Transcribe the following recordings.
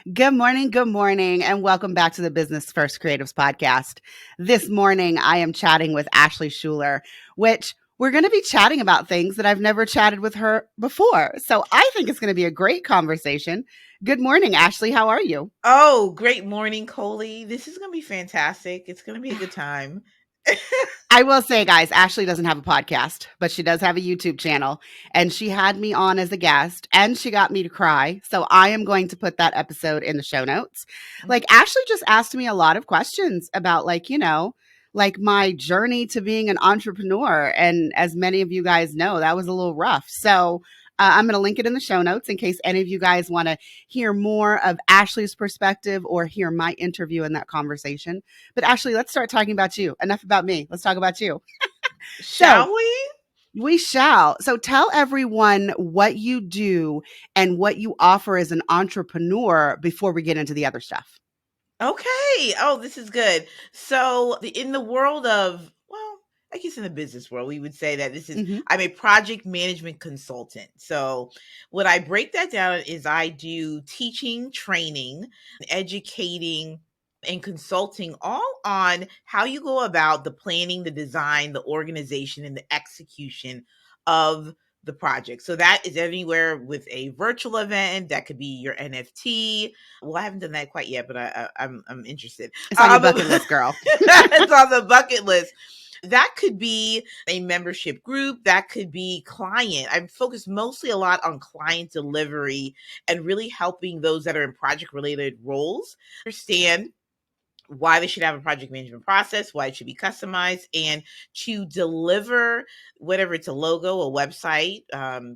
Good morning, and welcome back to the Business First Creatives podcast. This morning, I am chatting with Ashley Shuler, which we're going to be chatting about things that I've never chatted with her before. So I think it's going to be a great conversation. Good morning, Ashley. How are you? Oh, great morning, Colie. This is going to be fantastic. It's going to be a good time. I will say, guys, Ashley doesn't have a podcast, but she does have a YouTube channel. And she had me on as a guest and she got me to cry. So I am going to put that episode in the show notes. Like, Ashley just asked me a lot of questions about, like my journey to being an entrepreneur. And as many of you guys know, that was a little rough. So I'm going to link it in the show notes in case any of you guys want to hear more of Ashley's perspective or hear my interview in that conversation. But Ashley, let's start talking about you. Enough about me. Let's talk about you. So Shall we? we shall. So tell everyone what you do and what you offer as an entrepreneur before we get into the other stuff. Okay. Oh, this is good. So, in the world of, well, I guess in the business world, we would say that Mm-hmm. I'm a project management consultant. So, what I break that down is I do teaching, training, educating, and consulting all on how you go about the planning, the design, the organization, and the execution of the project. So that is anywhere with a virtual event. That could be your NFT. Well, I haven't done that quite yet, but I'm interested. It's on your bucket list, girl. It's on the bucket list. That could be a membership group. That could be client. I'm focused mostly a lot on client delivery and really helping those that are in project related roles understand why they should have a project management process, why it should be customized, and to deliver whatever it's a logo, a website,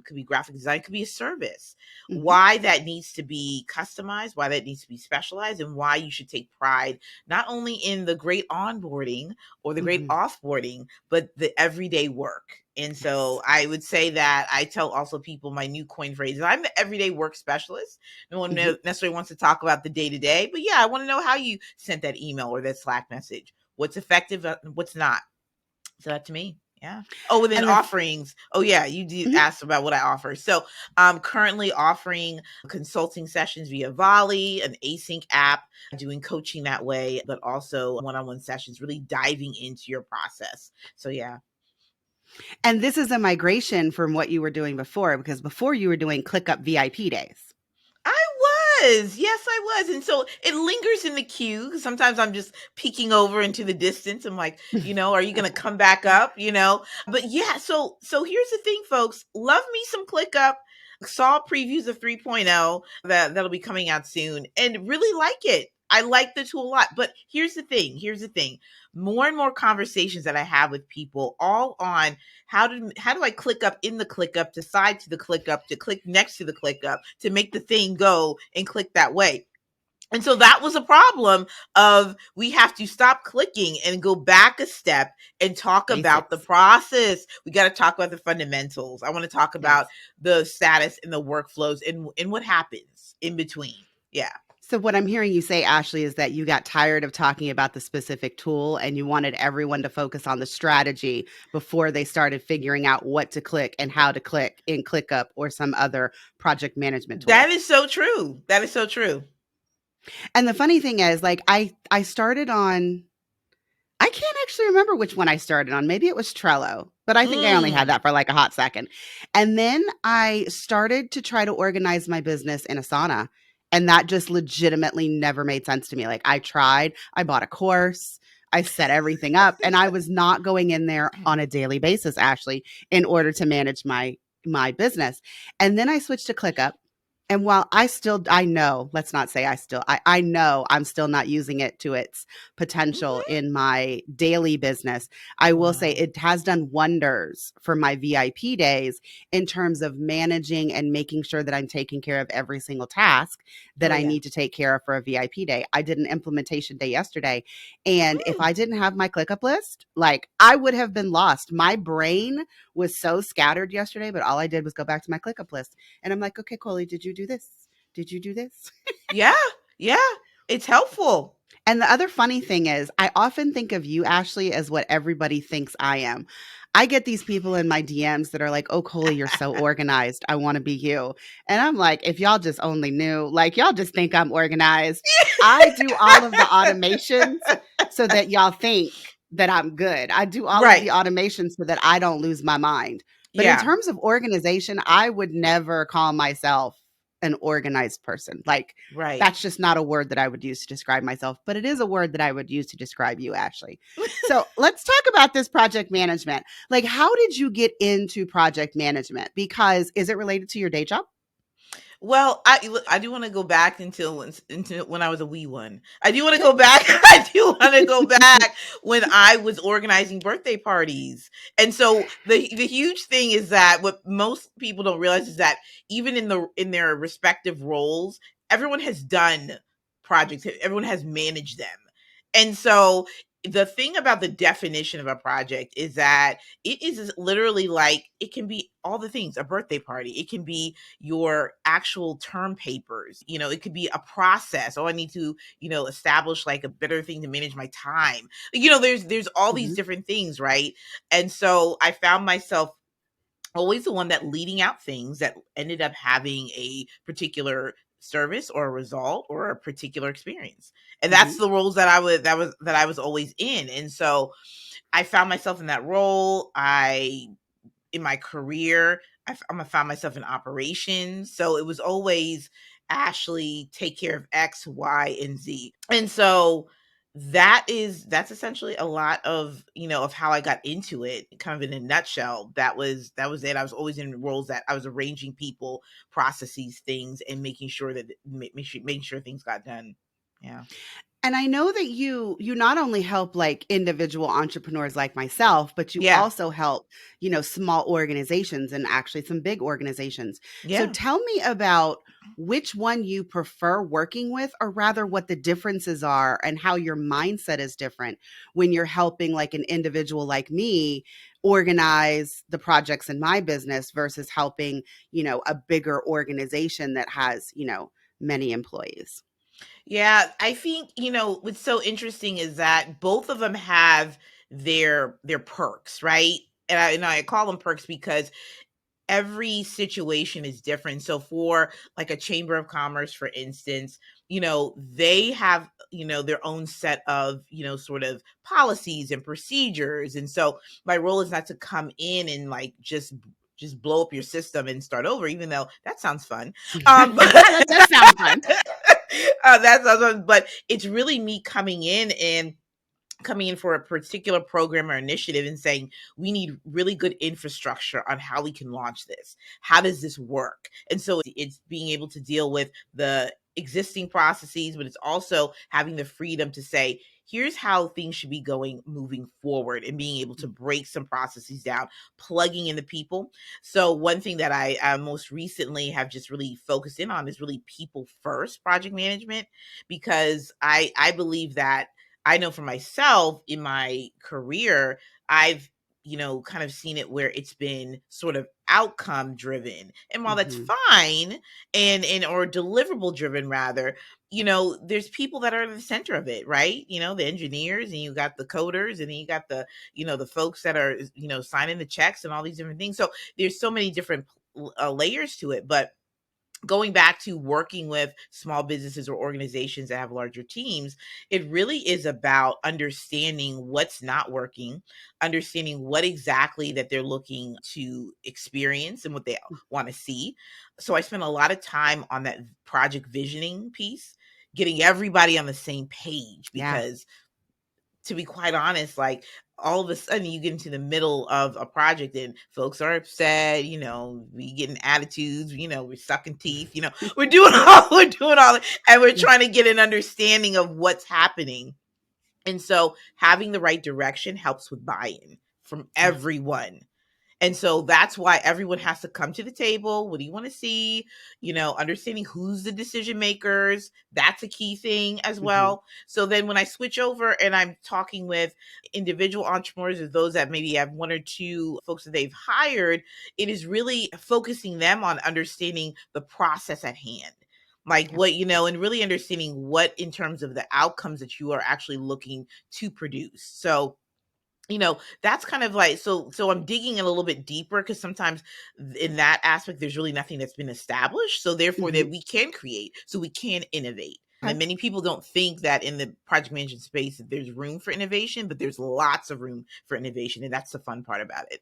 could be graphic design, could be a service, Mm-hmm. why that needs to be customized, why that needs to be specialized, and why you should take pride not only in the great onboarding or the great Mm-hmm. offboarding, but the everyday work. And Yes. so I would say that I tell also people my new coin phrase is I'm the everyday work specialist. No one Mm-hmm. necessarily wants to talk about the day to day, but yeah, I want to know how you sent that email or that Slack message. What's effective, what's not. So that to me, yeah. Oh, within And the offerings. Oh, yeah, you did mhm. ask about what I offer. So I'm currently offering consulting sessions via Volley, an async app, doing coaching that way, but also one-on-one sessions, really diving into your process. So yeah. And this is a migration from what you were doing before, because before you were doing ClickUp VIP days. I was. Yes, I was. And so it lingers in the queue. Sometimes I'm just peeking over into the distance. I'm like, are you going to come back up, But yeah, so here's the thing, folks. Love me some ClickUp. Saw previews of 3.0 that'll be coming out soon and really like it. I like the tool a lot. But here's the thing. More and more conversations that I have with people all on how do I click up in the ClickUp, decide to the ClickUp, to click next to the ClickUp, to make the thing go and click that way. And so that was a problem of we have to stop clicking and go back a step and talk about the Basics. process. We got to talk about the fundamentals. I want to talk about Yes. the status and the workflows and what happens in between. Yeah. So what I'm hearing you say, Ashley, is that you got tired of talking about the specific tool and you wanted everyone to focus on the strategy before they started figuring out what to click and how to click in ClickUp or some other project management That tool. is so true. That is so true. And the funny thing is, like I started on I can't actually remember which one I started on. Maybe it was Trello, but I think I only had Mm. that for like a hot second. And then I started to try to organize my business in Asana. And that just legitimately never made sense to me. Like I tried, I bought a course, I set everything up, and I was not going in there on a daily basis, Ashley, in order to manage my business. And then I switched to ClickUp. And while I know, let's not say I know I'm still not using it to its potential Mhm. in my daily business. I will say Wow. it has done wonders for my VIP days in terms of managing and making sure that I'm taking care of every single task that Oh I yeah. need to take care of for a VIP day. I did an implementation day yesterday. And if Mm. I didn't have my ClickUp list, like I would have been lost. My brain was so scattered yesterday, but all I did was go back to my ClickUp list. And I'm like, okay, Colie, did you do this? Did you do this? Yeah. Yeah. It's helpful. And the other funny thing is, I often think of you, Ashley, as what everybody thinks I am. I get these people in my DMs that are like, "Oh, Colie, you're so organized. I want to be you." And I'm like, if y'all just only knew, like, y'all just think I'm organized. I do all of the automations so that y'all think that I'm good. I do all of Right. the automations so that I don't lose my mind. But in Yeah. terms of organization, I would never call myself an organized person. Like, Right. that's just not a word that I would use to describe myself, but it is a word that I would use to describe you, Ashley. So let's talk about this project management. Like, how did you get into project management? Because is it related to your day job? Well, I do want to go back until when I was a wee one. I do want to Okay. go back. I do want to go back when I was organizing birthday parties. And so the huge thing is that what most people don't realize is that even in their respective roles, everyone has done projects. Everyone has managed them. And so the thing about the definition of a project is that it is literally like it can be all the things, a birthday party. It can be your actual term papers. It could be a process. Oh, I need to, establish like a better thing to manage my time. There's all these Mhm, different things, right? And so I found myself always the one that leading out things that ended up having a particular service or a result or a particular experience. And mhm, that's the roles that I was always in. And so I found myself in that role. In my career, I found myself in operations. So it was always Ashley, take care of X, Y, and Z. And so that's essentially a lot of how I got into it, kind of in a nutshell. That was it. I was always in roles that I was arranging people, processes, things, and making sure things got done. Yeah. and I know that you not only help, like, individual entrepreneurs like myself, but you Yeah. also help, small organizations and actually some big organizations. So Yeah. tell me about which one you prefer working with, or rather what the differences are and how your mindset is different when you're helping, like, an individual like me organize the projects in my business versus helping, a bigger organization that has, many employees. Yeah, I think, what's so interesting is that both of them have their perks, right? And I call them perks because every situation is different. So for like a chamber of commerce, for instance, they have, their own set of, sort of policies and procedures. And so my role is not to come in and like just blow up your system and start over, even though that sounds fun. But That does sound fun. that sounds fun. But it's really me coming in for a particular program or initiative and saying, we need really good infrastructure on how we can launch this. How does this work? And so it's being able to deal with the existing processes, but it's also having the freedom to say, here's how things should be going moving forward, and being able to break some processes down, plugging in the people. So one thing that I most recently have just really focused in on is really people first project management, because I believe that I know for myself in my career, I've, kind of seen it where it's been sort of outcome driven. And while that's Mhm. fine, and or deliverable driven rather, there's people that are at the center of it, right? The engineers, and you got the coders, and then you got the folks that are, signing the checks and all these different things. So there's so many different layers to it. But going back to working with small businesses or organizations that have larger teams, it really is about understanding what's not working, understanding what exactly that they're looking to experience and what they want to see. So I spent a lot of time on that project visioning piece, getting everybody on the same page, Yeah. because to be quite honest, like all of a sudden you get into the middle of a project and folks are upset, we getting attitudes, we're sucking teeth, we're doing all, and we're Yeah. trying to get an understanding of what's happening. And so having the right direction helps with buy-in from Yeah. everyone. And so that's why everyone has to come to the table. What do you want to see? Understanding who's the decision makers. That's a key thing as Mhm. well. So then when I switch over and I'm talking with individual entrepreneurs, or those that maybe have one or two folks that they've hired, it is really focusing them on understanding the process at hand. Like Yeah. what, and really understanding what in terms of the outcomes that you are actually looking to produce. So That's kind of like, so I'm digging a little bit deeper, because sometimes in that aspect there's really nothing that's been established, so therefore Mhm. that we can create, so we can innovate. Okay. And many people don't think that in the project management space that there's room for innovation, but there's lots of room for innovation, and that's the fun part about it.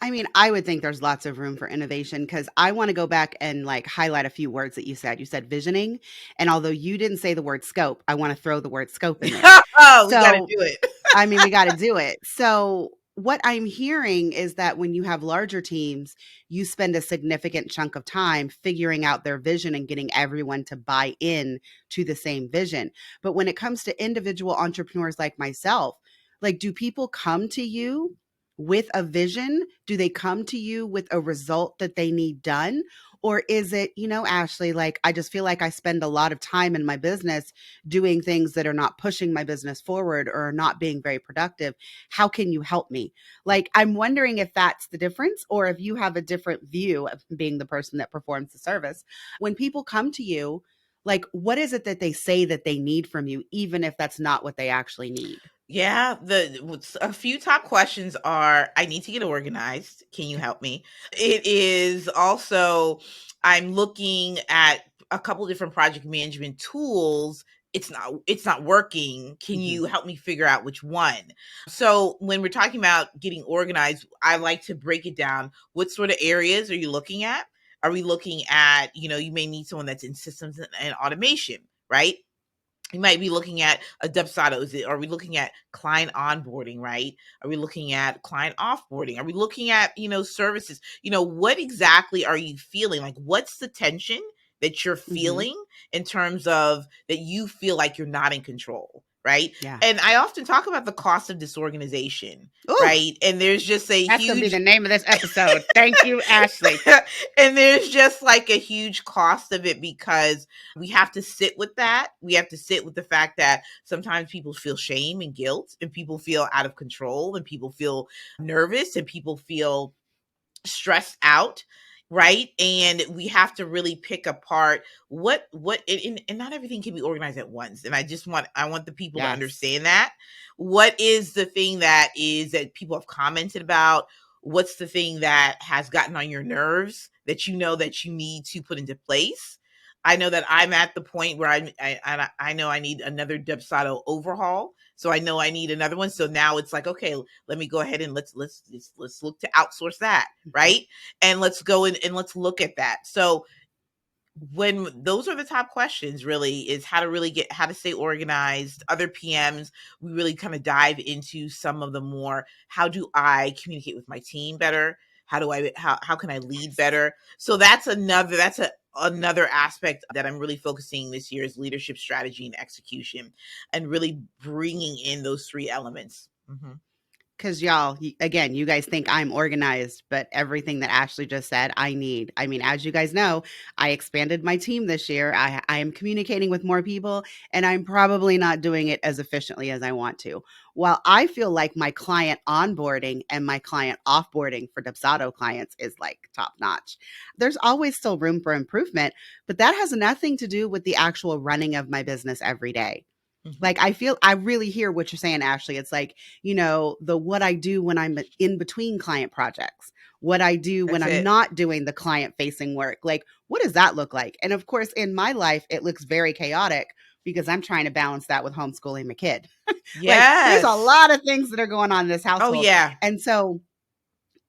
I mean, I would think there's lots of room for innovation because I want to go back and like highlight a few words that you said. You said visioning. And although you didn't say the word scope, I want to throw the word scope in there. Oh, we got to So, do it. I mean, we got to do it. So, what I'm hearing is that when you have larger teams, you spend a significant chunk of time figuring out their vision and getting everyone to buy in to the same vision. But when it comes to individual entrepreneurs like myself, like, do people come to you with a vision? Do they come to you with a result that they need done? Or is it, Ashley, like, I just feel like I spend a lot of time in my business doing things that are not pushing my business forward or not being very productive. How can you help me? Like, I'm wondering if that's the difference or if you have a different view of being the person that performs the service. When people come to you, like, what is it that they say that they need from you, even if that's not what they actually need? Yeah, a few top questions are: I need to get organized. Can you Okay. help me? It is also, I'm looking at a couple different project management tools. It's not working. Can Mhm. you help me figure out which one? So when we're talking about getting organized, I like to break it down. What sort of areas are you looking at? Are we looking at, you may need someone that's in systems and automation, right? You might be looking at a Dubsado. Are we looking at client onboarding, right? Are we looking at client offboarding? Are we looking at, services? What exactly are you feeling? Like, what's the tension that you're Mhm. feeling in terms of that you feel like you're not in control, right? Yeah. And I often talk about the cost of disorganization, Ooh, right? And there's just a that's going to be huge the name of this episode. Thank you, Ashley. and there's just like a huge cost of it, because we have to sit with that. We have to sit with the fact that sometimes people feel shame and guilt, and people feel out of control, and people feel nervous, and people feel stressed out, right? And we have to really pick apart and not everything can be organized at once. And I want the people to Yes. understand that. What is the thing that people have commented about? What's the thing that has gotten on your nerves that that you need to put into place? I know that I'm at the point where I know I need another Dubsado overhaul. So I know I need another one. So now it's like, okay, let me go ahead and let's look to outsource that, Mhm. right? And let's go in and let's look at that. So when those are the top questions, really, is how to stay organized. Other PMs, we really kind of dive into some of the more, how do I communicate with my team better? How can I lead Yes. better? So that's another aspect that I'm really focusing this year, is leadership strategy and execution, and really bringing in those three elements. Because y'all, again, you guys think I'm organized, but everything that Ashley just said, I need. I mean, as you guys know, I expanded my team this year. I am communicating with more people, and I'm probably not doing it as efficiently as I want to. While I feel like my client onboarding and my client offboarding for Dubsado clients is like top notch, there's always still room for improvement, but that has nothing to do with the actual running of my business every day. hmm Like, I really hear what you're saying, Ashley. It's like, the what I do when I'm in between client projects, what I do when That's I'm it. not doing the client facing work. Like, what does that look like? And of course, in my life, it looks very chaotic because I'm trying to balance that with homeschooling my kid. Like, there's a Yes. lot of things that are going on in this Oh household. yeah. And so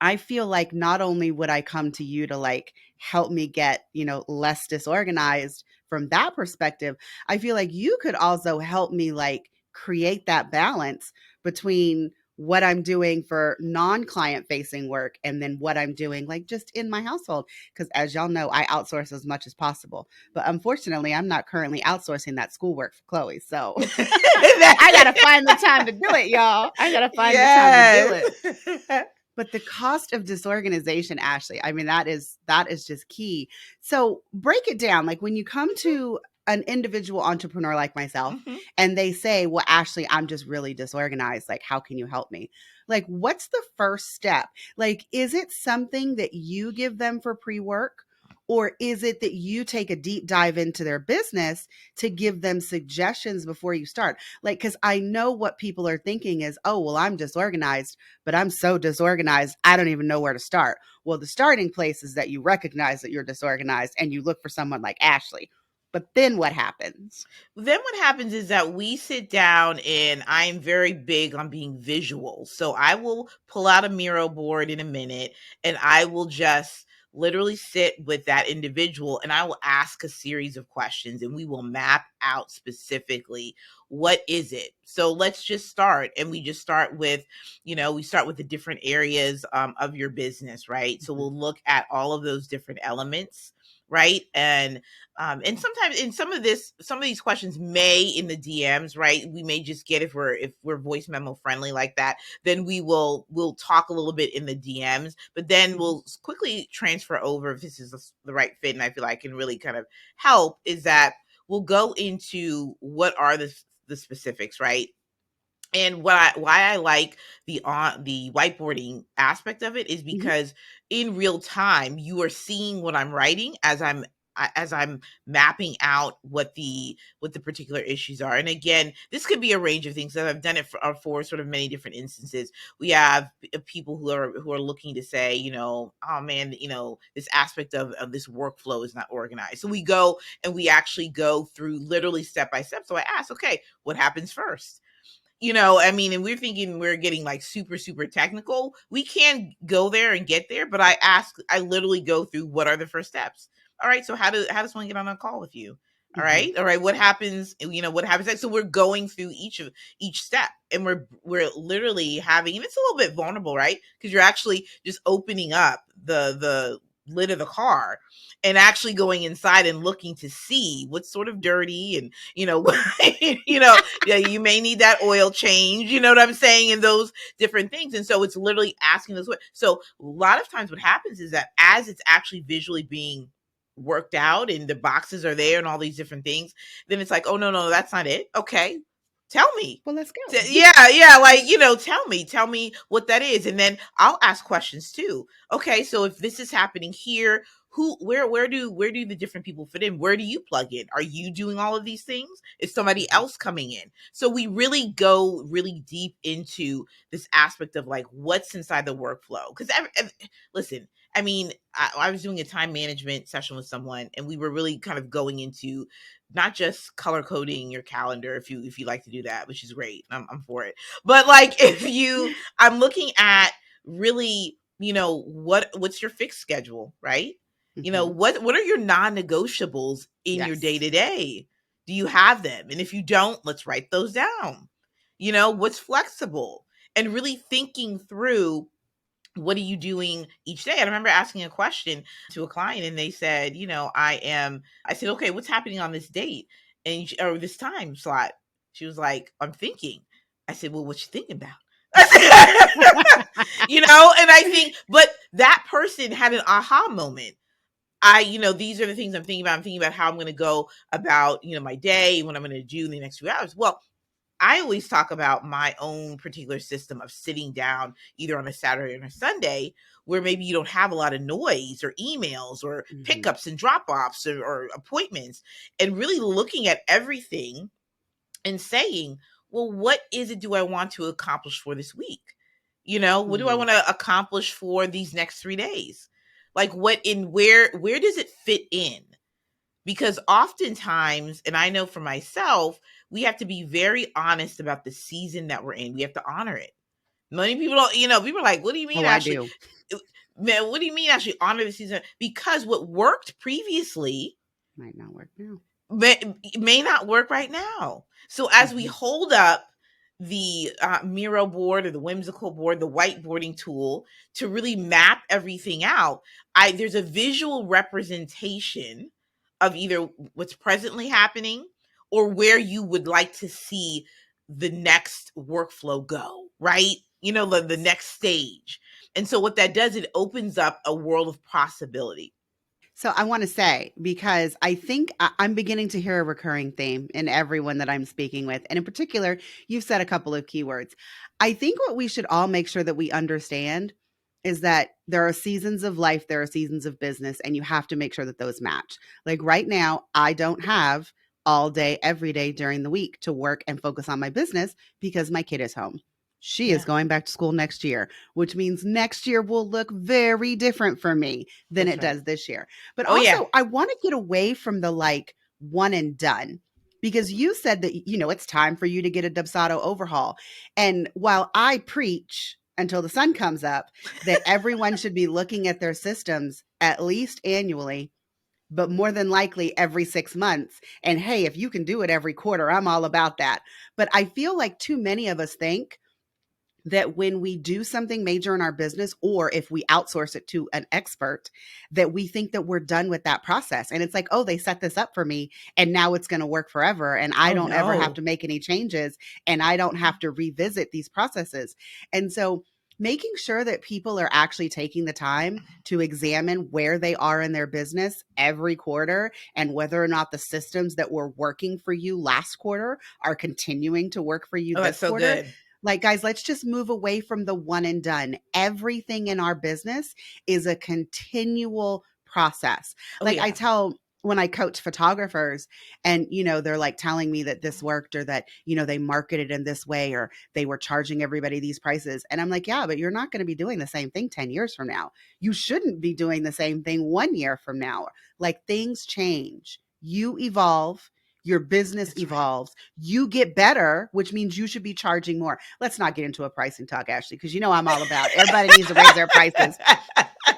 I feel like not only would I come to you to like help me get, less disorganized from that perspective, I feel like you could also help me like create that balance between what I'm doing for non-client facing work and then what I'm doing like just in my household. Because as y'all know, I outsource as much as possible. But unfortunately, I'm not currently outsourcing that schoolwork for Chloe. So That's I gotta it. find the time to do it, y'all. I gotta find the time to do Yes. it. But the cost of disorganization, Ashley, I mean, that is just key. So break it down. Like when you come to an individual entrepreneur like myself Mhm. and they say, well, Ashley, I'm just really disorganized. Like, how can you help me? Like, what's the first step? Like, is it something that you give them for pre work? Or is it that you take a deep dive into their business to give them suggestions before you start? Like, because I know what people are thinking is, oh, well, I'm disorganized, but I'm so disorganized, I don't even know where to start. Well, the starting place is that you recognize that you're disorganized and you look for someone like Ashley. But then what happens? Then what happens is that we sit down, and I'm very big on being visual. So I will pull out a Miro board in a minute, and I will just literally sit with that individual, and I will ask a series of questions, and we will map out specifically what is it. So let's just start, and we just start with, we start with the different areas of your business, right? So Mhm. we'll look at all of those different elements, right? And sometimes in some of these questions may in the DMs, right? We may just get, if we're voice memo friendly like that, then we'll talk a little bit in the DMs, but then Mhm. we'll quickly transfer over if this is the right fit, and I feel like can really kind of help. Is that we'll go into what are the specifics, right? And why I like the whiteboarding aspect of it is Mhm. because in real time you are seeing what I'm writing as I'm mapping out what the particular issues are. And again, this could be a range of things that I've done it for sort of many different instances. We have people who are looking to say, oh man, this aspect of this workflow is not organized. So we go and we actually go through literally step by step. So I ask, okay, what happens first? I mean, and we're thinking we're getting like super, super technical. We can go there and get there, but I literally go through what are the first steps. All right. So how does one get on a call with you? All Mhm. right. All right. What happens? What happens next? So we're going through each step, and we're literally having, and it's a little bit vulnerable, right? Because you're actually just opening up the lid of the car and actually going inside and looking to see what's sort of dirty, and yeah, you may need that oil change, you know what I'm saying, and those different things. And so it's literally asking those. So a lot of times what happens is that as it's actually visually being worked out and the boxes are there and all these different things, then it's like, oh no, that's not it. Okay, tell me. Well, let's go. Yeah, like, tell me what that is, and then I'll ask questions too. Okay, so if this is happening here, where do the different people fit in? Where do you plug in? Are you doing all of these things? Is somebody Mhm. else coming in? So we really go really deep into this aspect of like what's inside the workflow. Because listen, I mean, I was doing a time management session with someone, and we were really kind of going into not just color coding your calendar, if you like to do that, which is great. I'm for it. But like, I'm looking at really, what's your fixed schedule, right? Mhm. What are your non-negotiables in your day Yes. to day? Do you have them? And if you don't, let's write those down. What's flexible, and really thinking through what are you doing each day? I remember asking a question to a client, and they said, I said, okay, what's happening on this date or this time slot? She was like, I'm thinking. I said, well, what you thinking about? And I think, but that person had an aha moment. These are the things I'm thinking about. I'm thinking about how I'm going to go about, my day, what I'm going to do in the next few hours. Well, I always talk about my own particular system of sitting down either on a Saturday or a Sunday where maybe you don't have a lot of noise or emails or Mhm. pickups and drop offs or appointments, and really looking at everything and saying, well, what is it do I want to accomplish for this week? What do I Mhm. want to accomplish for these next 3 days? Like where does it fit in? Because oftentimes, and I know for myself, we have to be very honest about the season that we're in. We have to honor it. Many people don't, people are like, what do you mean Oh, I actually? do. Man, what do you mean actually honor the season? Because what worked previously Might not work now. may not work right now. So as we Mhm. hold up the Miro board or the whimsical board, the whiteboarding tool to really map everything out, there's a visual representation of either what's presently happening or where you would like to see the next workflow go, right? The Yes. next stage. And so what that does, it opens up a world of possibility. So I want to say, because I think I'm beginning to hear a recurring theme in everyone that I'm speaking with. And in particular, you've said a couple of keywords. I think what we should all make sure that we understand is that there are seasons of life, there are seasons of business, and you have to make sure that those match. Like right now, I don't have all day, every day during the week to work and focus on my business because my kid is home. She is Yeah, going back to school next year, which means next year will look very different for me than that's it right. does this year. But Oh yeah. also, I want to get away from the like one and done because you said that, it's time for you to get a Dubsado overhaul. And while I preach until the sun comes up that everyone should be looking at their systems at least annually, but more than likely every 6 months. And hey, if you can do it every quarter, I'm all about that. But I feel like too many of us think that when we do something major in our business, or if we outsource it to an expert, that we think that we're done with that process. And it's like, oh, they set this up for me and now it's going to work forever. And I Oh don't ever have no. to make any changes and I don't have to revisit these processes. And so making sure that people are actually taking the time to examine where they are in their business every quarter and whether or not the systems that were working for you last quarter are continuing to work for you Oh, that's this so quarter. good. Like, guys, let's just move away from the one and done. Everything in our business is a continual process. Oh Like, I yeah. tell when I coach photographers and, they're like telling me that this worked or that, they marketed in this way or they were charging everybody these prices. And I'm like, yeah, but you're not going to be doing the same thing 10 years from now. You shouldn't be doing the same thing 1 year from now. Like, things change, you evolve. Your business That's right. evolves, you get better, which means you should be charging more. Let's not get into a pricing talk, Ashley, because I'm all about everybody needs to raise their prices.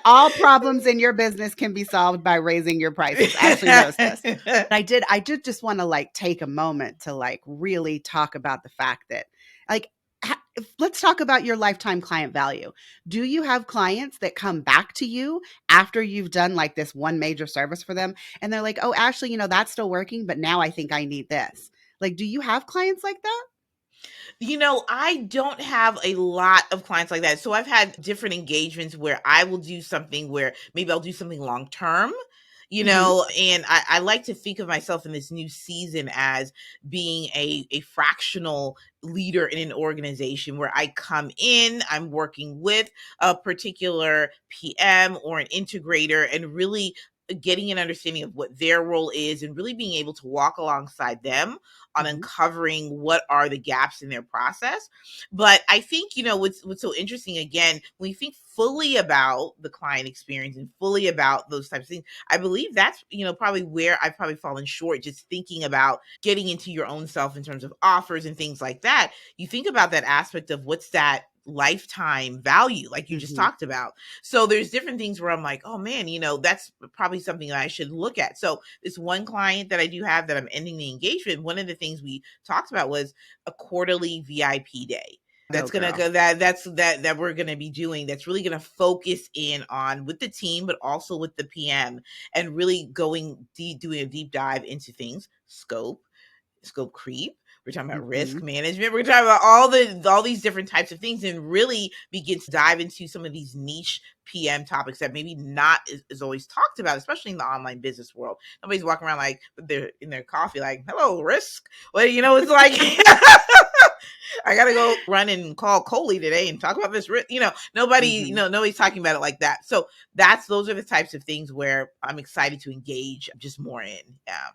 All problems in your business can be solved by raising your prices. Ashley knows this. But I did just want to like take a moment to like really talk about the fact that like let's talk about your lifetime client value. Do you have clients that come back to you after you've done like this one major service for them and they're like, "Oh, Ashley, that's still working, but now I think I need this." Like, do you have clients like that? I don't have a lot of clients like that. So I've had different engagements where I will do something where maybe I'll do something long term, Mhm. and I like to think of myself in this new season as being a fractional leader in an organization where I come in, I'm working with a particular PM or an integrator and really getting an understanding of what their role is and really being able to walk alongside them on Mhm. uncovering what are the gaps in their process. But I think, what's so interesting again, when you think fully about the client experience and fully about those types of things, I believe that's, probably where I've probably fallen short, just thinking about getting into your own self in terms of offers and things like that. You think about that aspect of what's that lifetime value like you just Mhm. talked about. So there's different things where I'm like, oh man, that's probably something that I should look at. So this one client that I do have that I'm ending the engagement, one of the things we talked about was a quarterly VIP day. Oh, That's gonna girl. go that we're gonna be doing. That's really gonna focus in on with the team, but also with the PM, and really going deep, doing a deep dive into things, scope creep. We're talking about risk Mhm. management. We're talking about all these different types of things, and really begin to dive into some of these niche PM topics that maybe not is always talked about, especially in the online business world. Nobody's walking around like they're in their coffee, like, "Hello, risk." Well, it's like I gotta go run and call Colie today and talk about this. Nobody, Mhm. nobody's talking about it like that. So those are the types of things where I'm excited to engage just more in. Yeah.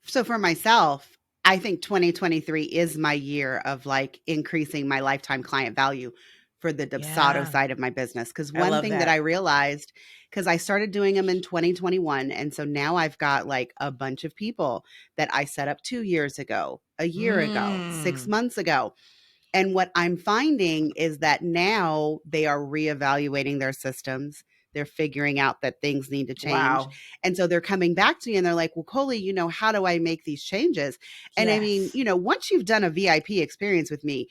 So for myself, I think 2023 is my year of like increasing my lifetime client value for the Dubsado Yeah. side of my business. Cause I one love thing that I that. realized, because I started doing them in 2021. And so now I've got like a bunch of people that I set up 2 years ago, a year ago, six Mm. months ago. And what I'm finding is that now they are reevaluating their systems. They're figuring out that things need to change. Wow. And so they're coming back to me and they're like, well, Colie, how do I make these changes? And I mean, Yes. once you've done a VIP experience with me,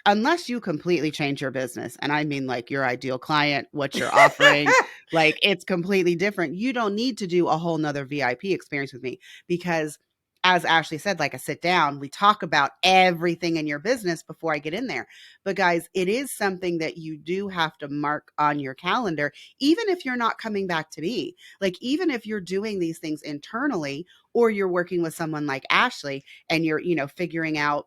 unless you completely change your business, and I mean like your ideal client, what you're offering, like it's completely different. You don't need to do a whole nother VIP experience with me because as Ashley said, like I sit down, we talk about everything in your business before I get in there. But guys, it is something that you do have to mark on your calendar, even if you're not coming back to me. Like, even if you're doing these things internally or you're working with someone like Ashley and you're, figuring out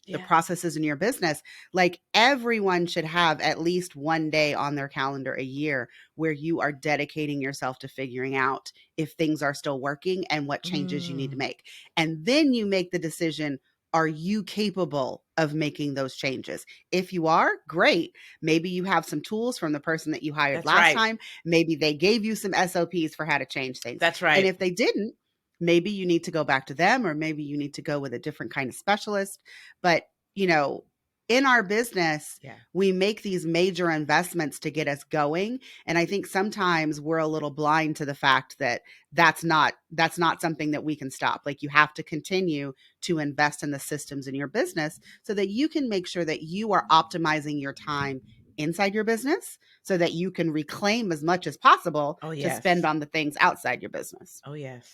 the Yeah. processes in your business, like everyone should have at least one day on their calendar a year where you are dedicating yourself to figuring out if things are still working and what changes you need to Mm, make. And then you make the decision, are you capable of making those changes? If you are, great. Maybe you have some tools from the person that you hired that's last right. time. Maybe they gave you some SOPs for how to change things. That's And right. if they didn't, maybe you need to go back to them, or maybe you need to go with a different kind of specialist. But, you know, in our business, Yeah. we make these major investments to get us going. And I think sometimes we're a little blind to the fact that that's not something that we can stop. Like, you have to continue to invest in the systems in your business so that you can make sure that you are optimizing your time inside your business so that you can reclaim as much as possible Oh, to spend yes. on the things outside your business. Oh, yes.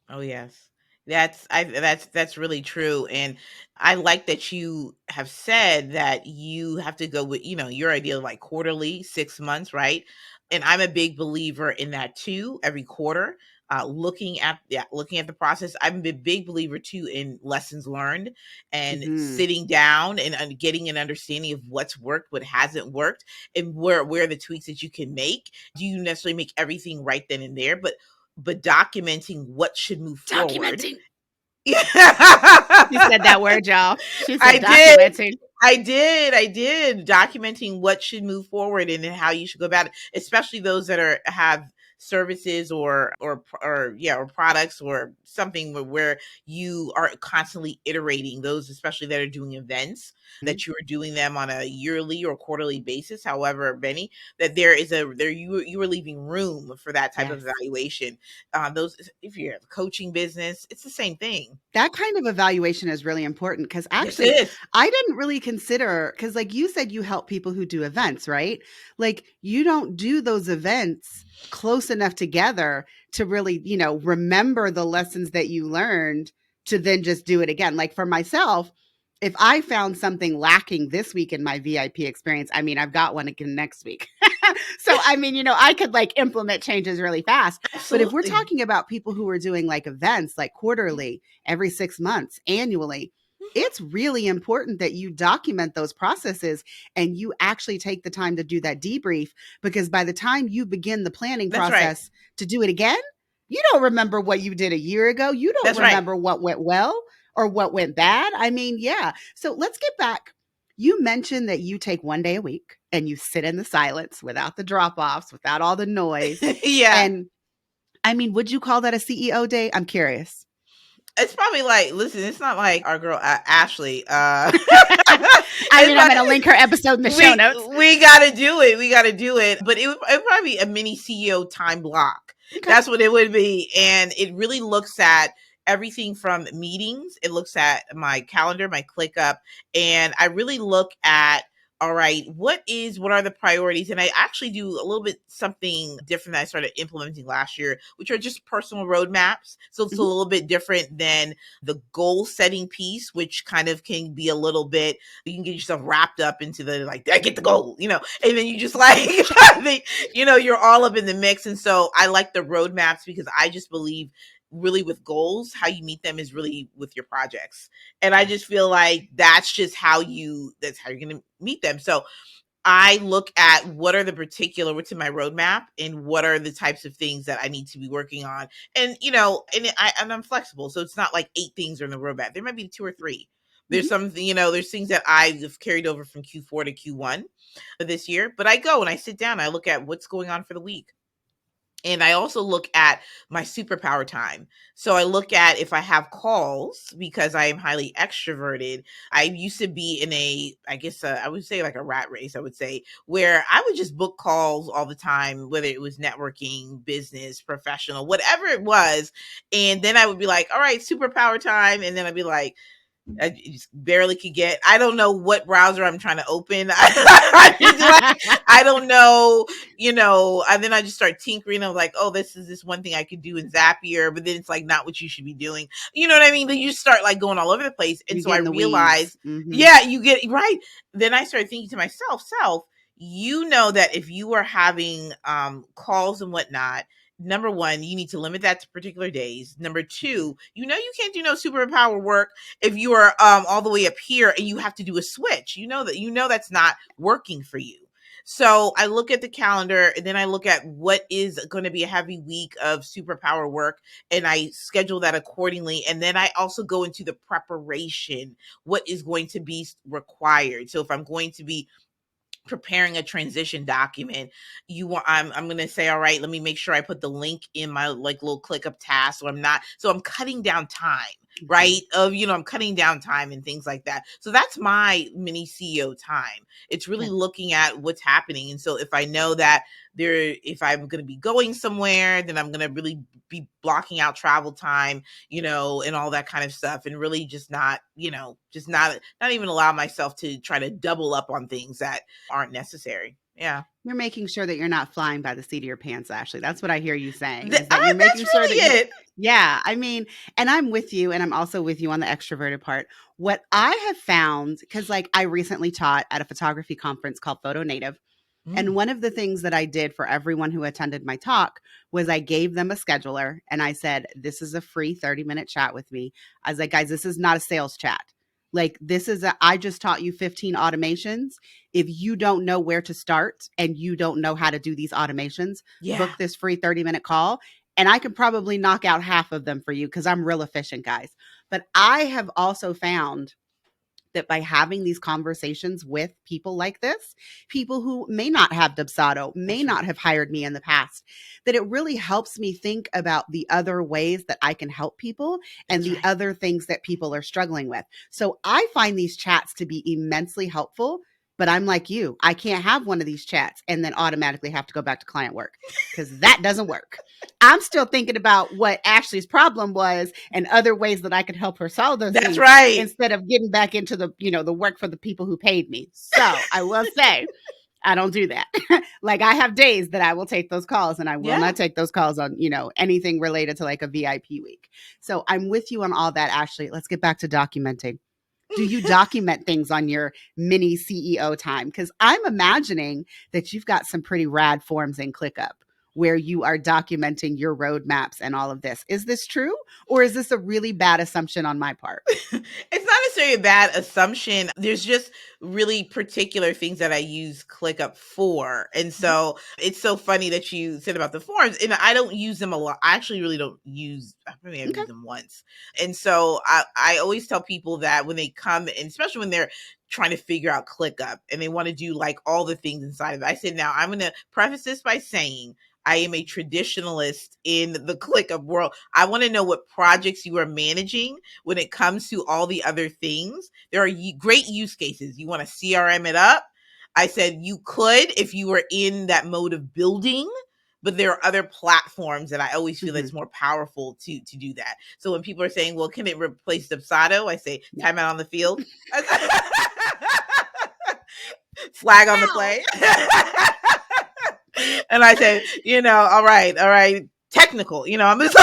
Oh, yes. That's really true. And I like that you have said that you have to go with, your idea of like quarterly, 6 months, right? And I'm a big believer in that too, every quarter. Looking at the process. I'm a big believer too in lessons learned and Mhm. sitting down and getting an understanding of what's worked, what hasn't worked, and where are the tweaks that you can make. Do you necessarily make everything right then and there? But documenting what should move forward. Documenting. Yeah. She said that word, y'all. She I said did. documenting. I did. Documenting what should move forward and then how you should go about it, especially those that have services or products or something where you are constantly iterating those, especially that are doing events, Mhm. that you are doing them on a yearly or quarterly basis, however many, that you are leaving room for that type of Yes. evaluation. Those, if you have a coaching business, it's the same thing. That kind of evaluation is really important because Yes, actually, it is. I didn't really consider, because like you said, you help people who do events, right? Like, you don't do those events close enough together to really, remember the lessons that you learned to then just do it again. Like, for myself, if I found something lacking this week in my VIP experience, I mean, I've got one again next week. So, I mean, I could like implement changes really fast. But if we're Absolutely. talking about people who are doing like events like quarterly, every 6 months, annually, Mhm. it's really important that you document those processes and you actually take the time to do that debrief, because by the time you begin the planning That's right. process to do it again, you don't remember what you did a year ago. You don't That's right. remember what went well or what went bad. I mean, yeah. So let's get back. You mentioned that you take one day a week and you sit in the silence without the drop offs, without all the noise. Yeah. And I mean, would you call that a CEO day? I'm curious. It's probably like, listen, it's not like our girl Ashley. I It's mean, I'm like going to link her episode in the show we notes. we gotta do it. We gotta do it. But it would probably be a mini CEO time block. Okay. That's what it would be. And it really looks at everything from meetings. It looks at my calendar, my ClickUp, and I really look at, all right, what are the priorities? And I actually do a little bit something different that I started implementing last year, which are just personal roadmaps. So it's a Mhm. little bit different than the goal setting piece, which kind of can be a little bit, you can get yourself wrapped up into the like, I get the goal, and then you just like, you're all up in the mix. And so I like the roadmaps because I just believe really with goals, how you meet them is really with your projects. And I Yeah. just feel like that's how you're going to meet them. So I look at what's in my roadmap and what are the types of things that I need to be working on. And, and I'm flexible. So it's not like 8 things are in the roadmap. There might be 2 or 3. There's Mhm. something, there's things that I've carried over from Q4 to Q1 of this year. But I go and I sit down, I look at what's going on for the week. And I also look at my superpower time. So I look at if I have calls because I am highly extroverted. I used to be in I guess, I would say like a rat race, I would say, where I would just book calls all the time, whether it was networking, business, professional, whatever it was. And then I would be like, all right, superpower time. And then I'd be like, I just barely could get. I don't know what browser I'm trying to open. I don't know, and then I just start tinkering. I'm like, oh, this is this one thing I could do in Zapier, but then it's like not what you should be doing. You know what I mean? Then you start like going all over the place. And You so get I in the weeds. realized, Mhm. yeah, you get right. Then I started thinking to myself, you know that if you are having calls and whatnot, number one, you need to limit that to particular days. Number two, you can't do no superpower work if you are all the way up here and you have to do a switch. That's not working for you. So I look at the calendar and then I look at what is going to be a heavy week of superpower work and I schedule that accordingly. And then I also go into the preparation, what is going to be required. So if I'm going to be preparing a transition document, I'm going to say, all right, let me make sure I put the link in my little ClickUp task. So I'm cutting down time, right? I'm cutting down time and things like that. So that's my mini CEO time. It's really looking at what's happening. And so if I know that if I'm going to be going somewhere, then I'm going to really be blocking out travel time, and all that kind of stuff, and really just not even allow myself to try to double up on things that aren't necessary. Yeah. You're making sure that you're not flying by the seat of your pants, Ashley. That's what I hear you saying. That's really it. Yeah. I mean, and I'm with you, and I'm also with you on the extroverted part. What I have found, because I recently taught at a photography conference called Photo Native. And one of the things that I did for everyone who attended my talk was I gave them a scheduler and I said, this is a free 30-minute chat with me. I was like, guys, this is not a sales chat. I just taught you 15 automations. If you don't know where to start and you don't know how to do these automations, book this free 30-minute call. And I can probably knock out half of them for you because I'm real efficient, guys. But I have also found that by having these conversations with people like this, people who may not have Dubsado, may not have hired me in the past, that it really helps me think about the other ways that I can help people and the other things that people are struggling with. So I find these chats to be immensely helpful. But I'm like you, I can't have one of these chats and then automatically have to go back to client work because that doesn't work. I'm still thinking about what Ashley's problem was and other ways that I could help her solve those things. That's right. Instead of getting back into the work for the people who paid me. So I will say, I don't do that. I have days that I will take those calls and I will not take those calls on, anything related to a VIP week. So I'm with you on all that, Ashley. Let's get back to documenting. Do you document things on your mini CEO time? Because I'm imagining that you've got some pretty rad forms in ClickUp where you are documenting your roadmaps and all of this. Is this true? Or is this a really bad assumption on my part? It's not necessarily a bad assumption. There's just really particular things that I use ClickUp for. And so it's so funny that you said about the forms. And I don't use them a lot. I actually really don't use, I maybe I've used them once. And so I always tell people that when they come, and especially when they're trying to figure out ClickUp and they want to do all the things inside of it. I said, now I'm going to preface this by saying I am a traditionalist in the ClickUp world. I want to know what projects you are managing when it comes to all the other things. There are great use cases. You want to CRM it up. I said you could if you were in that mode of building, but there are other platforms that I always feel it's more powerful to do that. So when people are saying, well, can it replace Dubsado? I say, time out on the field. Flag on the play. And I said, all right, technical, I'm just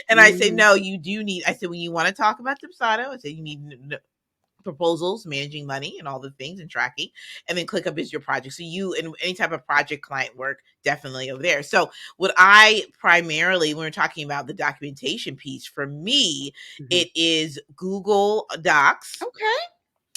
and I say, no, you do need, I said, when you want to talk about Dubsado, I said, you need proposals, managing money and all the things and tracking, and then ClickUp is your project. So you, and any type of project client work, definitely over there. So what I primarily, when we're talking about the documentation piece, for me, it is Google Docs. Okay.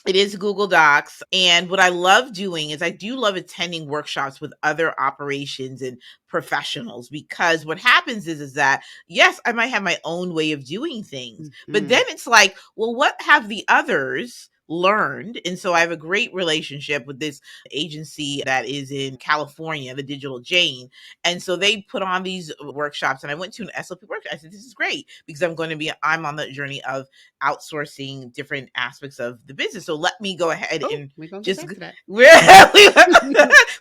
It is Google Docs. And what I love doing is I do love attending workshops with other operations and professionals, because what happens is that, yes, I might have my own way of doing things, but then it's like, well, what have the others learned? And so I have a great relationship with this agency that is in California, the Digital Jane. And so they put on these workshops, and I went to an SLP workshop. I said, this is great because I'm on the journey of outsourcing different aspects of the business. So let me go ahead and just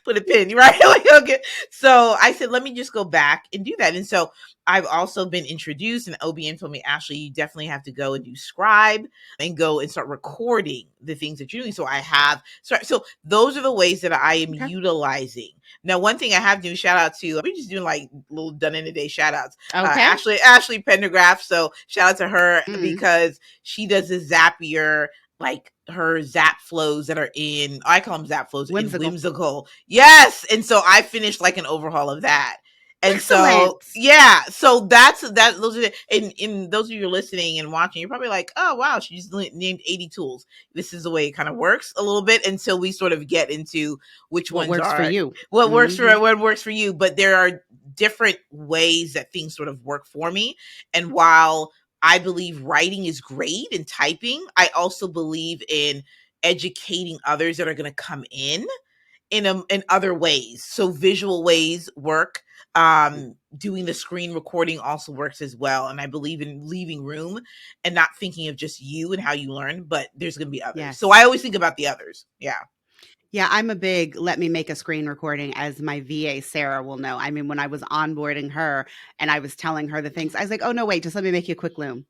put a pin, right? So I said, let me just go back and do that. And so I've also been introduced, and OBM told me, Ashley, you definitely have to go and do Scribe and go and start recording the things that you're doing. So those are the ways that I am utilizing. Now, one thing I have to do, shout out to, we're just doing little done in a day shout outs. Ashley Pendergraft. So shout out to her because she does the Zapier, her Zap flows that are in, I call them Zap flows, in Whimsical. Yes. And so I finished an overhaul of that. And Excellent. so, yeah, so that's that. Those are in those of you listening and watching, you're probably like, oh wow, she just named 80 tools. This is the way it kind of works a little bit until we sort of get into which What ones works for are you? what works for what works for you. But there are different ways that things sort of work for me. And while I believe writing is great and typing, I also believe in educating others that are going to come in other ways. So visual ways work. Doing the screen recording also works as well. And I believe in leaving room and not thinking of just you and how you learn, but there's going to be others. So Yes. I always think about the others. Yeah. Yeah, I'm a big let me make a screen recording, as my VA, Sarah, will know. I mean, when I was onboarding her and I was telling her the things, I was like, oh, no, wait, just let me make you a quick loom.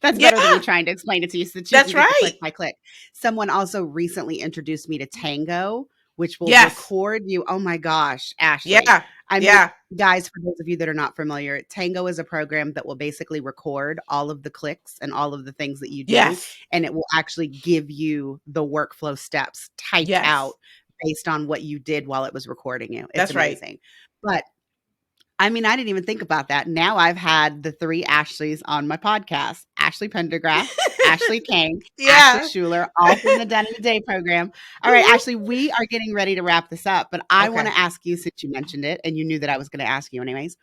That's better than me Yeah, trying to explain it to you so that you can that's get the click right. by click. Someone also recently introduced me to Tango, which will Yes. record you. Oh my gosh, Ashley. Yeah. I mean, Yeah. guys, for those of you that are not familiar, Tango is a program that will basically record all of the clicks and all of the things that you do, Yes. and it will actually give you the workflow steps typed Yes. out based on what you did while it was recording you. It's That's right. amazing. But I mean, I didn't even think about that. Now I've had the 3 Ashleys on my podcast: Ashley Pendergraft, Ashley King, Ashley Yeah. Shuler, all from the Done in a Day program. All right, Mhm. Ashley, we are getting ready to wrap this up, but I want Okay. to ask you, since you mentioned it and you knew that I was going to ask you anyways,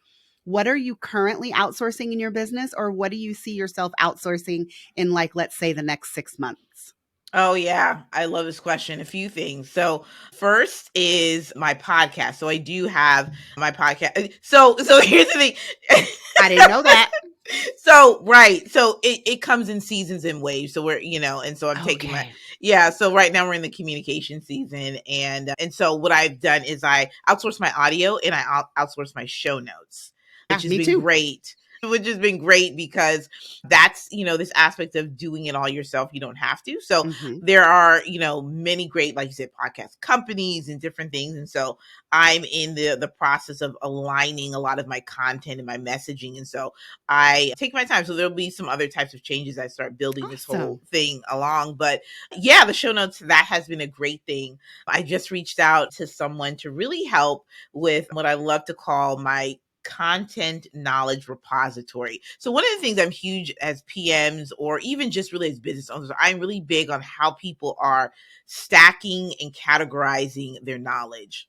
what are you currently outsourcing in your business, or what do you see yourself outsourcing in, like, let's say, the next 6 months? Oh yeah, I love this question. A few things. So first is my podcast. So I do have my podcast. So here's the thing. I didn't know that. So right. So it comes in seasons and waves. So we're, and so I'm taking my Okay. yeah. So right now we're in the communication season, and so what I've done is I outsource my audio and I outsource my show notes, Yeah, which has me been too. great. Which has been great because that's, this aspect of doing it all yourself. You don't have to. So Mhm. there are, many great, like you said, podcast companies and different things. And so I'm in the process of aligning a lot of my content and my messaging. And so I take my time. So there'll be some other types of changes. I start building this whole Awesome. thing along. But yeah, the show notes, that has been a great thing. I just reached out to someone to really help with what I love to call my content knowledge repository. So one of the things I'm huge as PMs, or even just really as business owners, I'm really big on how people are stacking and categorizing their knowledge.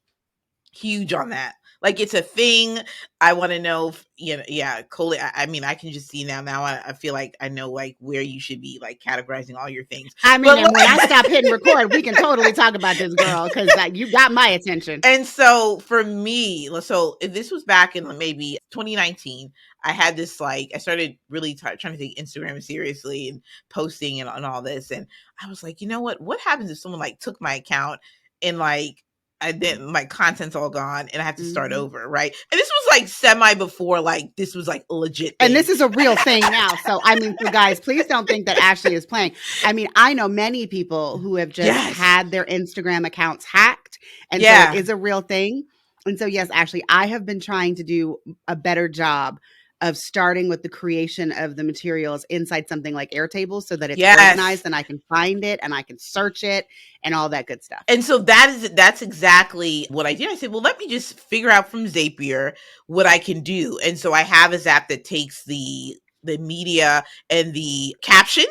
Huge on that. Like, it's a thing. I want to know if, yeah, Colie, I mean, I can just see now I feel like I know, like, where you should be, like, categorizing all your things. I mean, But and when I stop hitting record, we can totally talk about this girl, because you got my attention. and so for me, so this was back in maybe 2019. I had this, like, I started really trying to take Instagram seriously and posting and all this. And I was like, you know what happens if someone, like, took my account and, like, I then my content's all gone and I have to start Mhm. over, right? And this was like semi before, like, this was like a legit And thing. this is a real thing now. So, I mean, so guys, please don't think that Ashley is playing. I mean, I know many people who have just Yes. had their Instagram accounts hacked. And so it Yeah. is a real thing. And so, yes, Ashley, I have been trying to do a better job of starting with the creation of the materials inside something like Airtable, so that it's Yes. organized and I can find it and I can search it and all that good stuff. And so that's exactly what I did. I said, well, let me just figure out from Zapier what I can do. And so I have a Zap that takes the media and the caption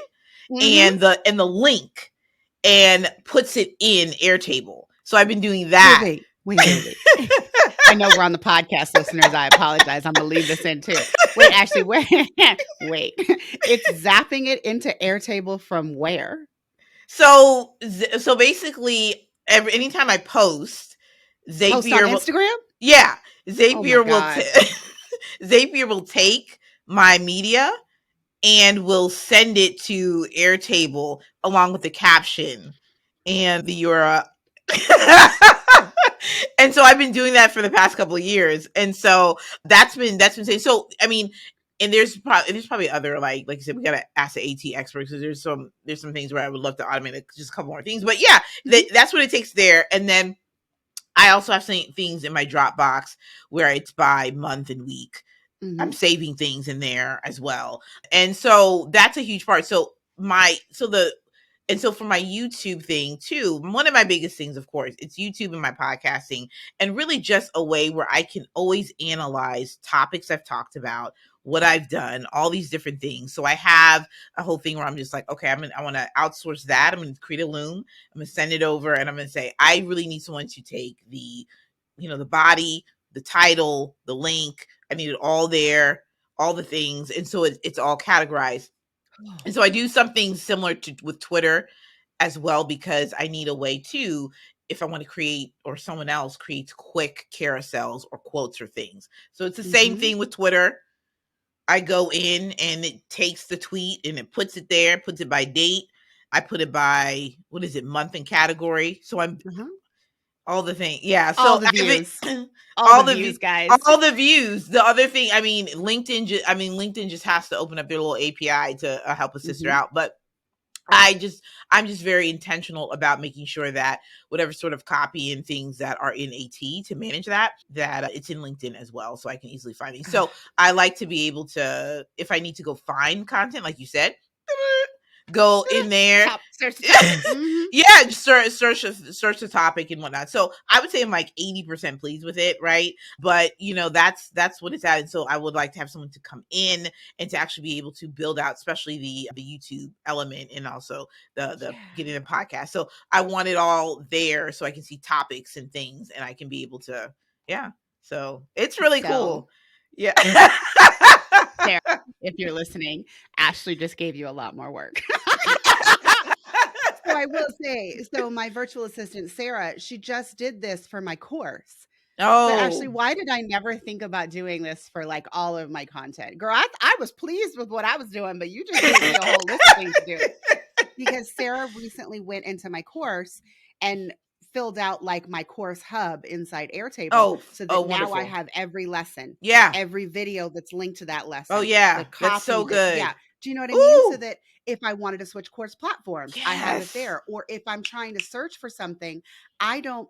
Mhm. and the link and puts it in Airtable. So I've been doing Wait, that. wait, wait, wait, wait. I know we're on the podcast, listeners. I apologize. I'm gonna leave this in too. Wait, actually, wait, wait. It's zapping it into Airtable from where? So basically, anytime I post, Post on Zapier will, Instagram? yeah, Oh my Zapier will God. Zapier will take my media and will send it to Airtable along with the caption and the URL. And so I've been doing that for the past couple of years, and so that's been saying. So I mean, and there's probably other, like you said, we gotta ask the AT experts, because there's some things where I would love to automate just a couple more things, but yeah, Mhm, that's what it takes there, and then I also have some things in my Dropbox where it's by month and week. I'm mhm. saving things in there as well. And so that's a huge part. So the And so for my YouTube thing too, one of my biggest things, of course, it's YouTube and my podcasting, and really just a way where I can always analyze topics I've talked about, what I've done, all these different things. So I have a whole thing where I'm just like, okay, I want to outsource that. I'm going to create a loom. I'm going to send it over, and I'm going to say, I really need someone to take the, the body, the title, the link. I need it all there, all the things, and so it's all categorized. And so I do something similar to with Twitter as well, because I need a way to, if I want to create, or someone else creates quick carousels or quotes or things. So it's the same Mm-hmm. thing with Twitter. I go in and it takes the tweet and it puts it there, puts it by date. I put it by, what is it, month and category. So I'm Uh-huh. all the thing. Yeah. All So the I views. mean, All the all the views, guys. all the views. The other thing, I mean, LinkedIn just has to open up their little API to help a sister Mm-hmm. out. But I'm just very intentional about making sure that whatever sort of copy and things that are in AT to manage that it's in LinkedIn as well, so I can easily find these. So I like to be able to, if I need to go find content, like you said, go in there. Search the topic. Mm-hmm. Yeah, just search the topic and whatnot. So I would say I'm like 80% pleased with it, right? But that's what it's at. And so I would like to have someone to come in and to actually be able to build out, especially the YouTube element, and also the Yeah. getting the podcast. So I want it all there so I can see topics and things, and I can be able to, yeah. So it's really So, cool. Yeah. Sarah, if you're listening, Ashley just gave you a lot more work. So I will say, so my virtual assistant, Sarah, she just did this for my course. But Ashley, Oh, why did I never think about doing this for like all of my content? Girl, I was pleased with what I was doing, but you just gave me a whole list of things to do. Because Sarah recently went into my course and filled out like my course hub inside Airtable so that oh, now I wonderful. have every lesson, Yeah. every video that's linked to that Oh, lesson, the yeah. That's copy so that, good. yeah. Do you know what I mean? So Ooh, that if I wanted to switch course platforms, I have it yes. there. Or if I'm trying to search for something, I don't,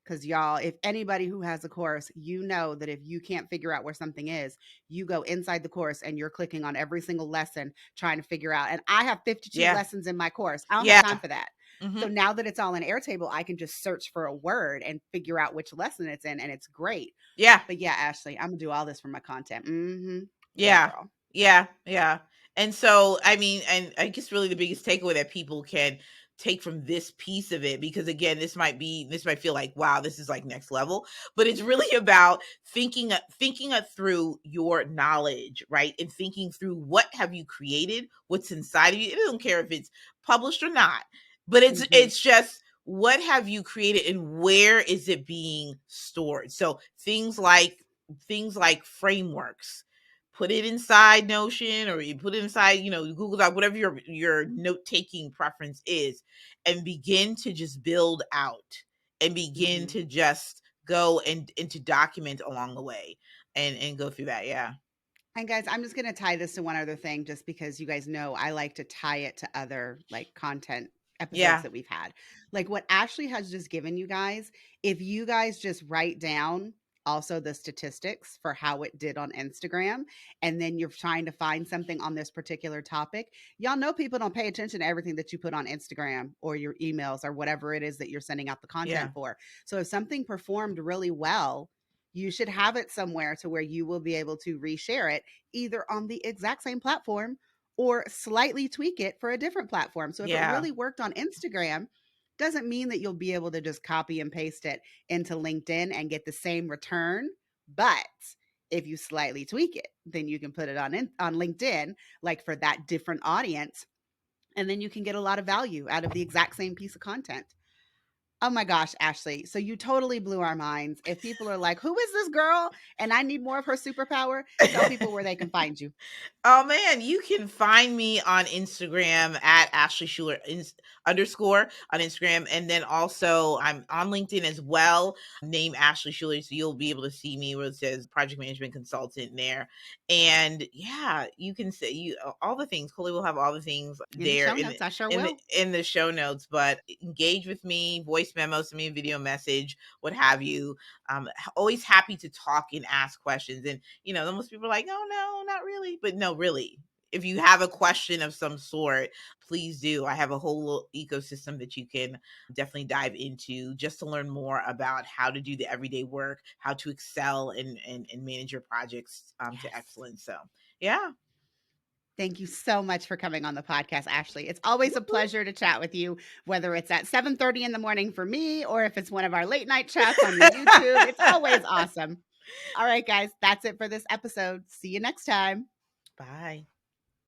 because y'all, if anybody who has a course, you know that if you can't figure out where something is, you go inside the course and you're clicking on every single lesson trying to figure out. And I have 52 Yeah. lessons in my course. I don't have Yeah. time for that. So Mhm. now that it's all in Airtable, I can just search for a word and figure out which lesson it's in, and it's great. Yeah. But yeah, Ashley, I'm gonna do all this for my content. Mm-hmm. Yeah, Yeah. girl. Yeah. Yeah. And so, I mean, and I guess really the biggest takeaway that people can take from this piece of it, because again, this might feel like, wow, this is like next level, but it's really about thinking through your knowledge, right? And thinking through what have you created, what's inside of you. It doesn't care if it's published or not, but Mm-hmm. it's just, what have you created and where is it being stored? So things like frameworks, put it inside Notion, or you put it inside, Google Doc, whatever your note taking preference is, and begin to just build out, and begin Mm-hmm. to just go and to document along the way, and go through that. Yeah. And guys, I'm just going to tie this to one other thing just because you guys know I like to tie it to other like content episodes Yeah. that we've had. Like what Ashley has just given you guys, if you guys just write down also the statistics for how it did on Instagram, and then you're trying to find something on this particular topic, y'all know people don't pay attention to everything that you put on Instagram or your emails or whatever it is that you're sending out the content Yeah. for. So if something performed really well, you should have it somewhere to where you will be able to reshare it either on the exact same platform or slightly tweak it for a different platform. So if it Yeah. really worked on Instagram, doesn't mean that you'll be able to just copy and paste it into LinkedIn and get the same return. But if you slightly tweak it, then you can put it on LinkedIn, like for that different audience, and then you can get a lot of value out of the exact same piece of content. Oh my gosh, Ashley. So you totally blew our minds. If people are like, who is this girl? And I need more of her superpower, tell people where they can find you. Oh man, you can find me on Instagram at Ashley Shuler underscore on Instagram. And then also I'm on LinkedIn as well, name Ashley Shuler. So you'll be able to see me where it says project management consultant there. And yeah, you can say all the things. Colie will have all the things In the there show notes, I sure will. in the show notes. But engage with me, voice memo, send me a video message, what have you. Always happy to talk and ask questions. And most people are like, oh no, not really. But no, really. if you have a question of some sort, please do. I have a whole little ecosystem that you can definitely dive into just to learn more about how to do the everyday work, how to excel and manage your projects to Yes. excellence. So, yeah. Thank you so much for coming on the podcast, Ashley. It's always a pleasure to chat with you, whether it's at 7:30 in the morning for me or if it's one of our late night chats on your YouTube. It's always awesome. All right, guys, that's it for this episode. See you next time. Bye.